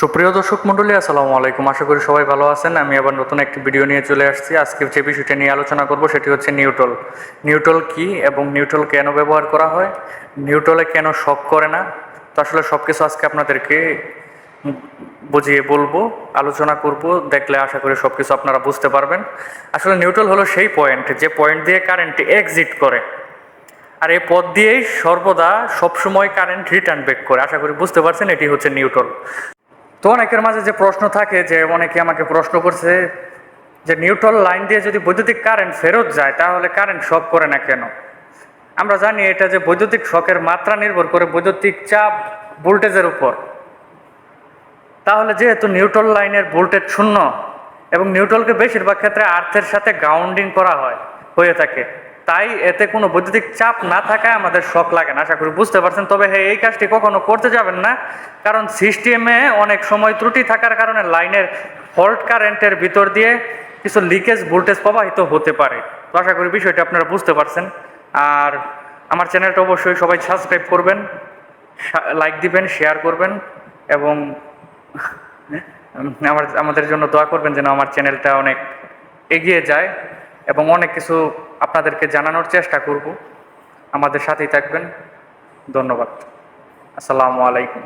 সুপ্রিয় দর্শক মণ্ডলী, আসসালামু আলাইকুম। আশা করি সবাই ভালো আছেন। আমি আবার নতুন একটি ভিডিও নিয়ে চলে আসছি। আজকে যে বিষয়টা নিয়ে আলোচনা করব সেটি হচ্ছে নিউট্রল। নিউট্রল কি এবং নিউট্রল কেন ব্যবহার করা হয়, নিউট্রলে কেন শক করে না। তো আসলে সব কিছু আজকে আপনাদেরকে বুঝিয়ে বলবো, আলোচনা করব। দেখলে আশা করি সব কিছু আপনারা বুঝতে পারবেন। আসলে নিউট্রল হলো সেই পয়েন্ট, যে পয়েন্ট দিয়ে কারেন্ট এক্সিট করে, আর এই পথ দিয়েই সর্বদা সবসময় কারেন্ট রিটার্ন ব্যাক করে। আশা করি বুঝতে পারছেন, এটি হচ্ছে নিউট্রল। তো অনেকের মাঝে যে প্রশ্ন থাকে, যে অনেকে আমাকে প্রশ্ন করছে যে নিউট্রাল লাইন দিয়ে যদি বৈদ্যুতিক কারেন্ট ফেরত যায় তাহলে কারেন্ট শক করে না কেন। আমরা জানি এটা যে বৈদ্যুতিক শকের মাত্রা নির্ভর করে বৈদ্যুতিক চাপ ভোল্টেজের উপর। তাহলে যেহেতু নিউট্রাল লাইনের ভোল্টেজ শূন্য এবং নিউট্রালকে বেশিরভাগ ক্ষেত্রে আর্থের সাথে গ্রাউন্ডিং করা হয়ে থাকে, তাই এতে কোনো বৈদ্যুতিক চাপ না থাকায় আমাদের শক লাগে না। আশা করি বুঝতে পারছেন। তবে হ্যাঁ, এই কাজটি কখনো করতে যাবেন না, কারণ সিস্টেমে অনেক সময় ত্রুটি থাকার কারণে লাইনের ফল্ট কারেন্টের ভিতর দিয়ে কিছু লিকেজ ভোল্টেজ প্রবাহিত হতে পারে। তো আশা করি বিষয়টি আপনারা বুঝতে পারছেন। আর আমার চ্যানেলটা অবশ্যই সবাই সাবস্ক্রাইব করবেন, লাইক দিবেন, শেয়ার করবেন এবং আমাদের জন্য দোয়া করবেন যেন আমার চ্যানেলটা অনেক এগিয়ে যায় এবং অনেক কিছু আপনাদেরকে জানানোর চেষ্টা করব। আমাদের সাথেই থাকবেন। ধন্যবাদ। আসসালামু আলাইকুম।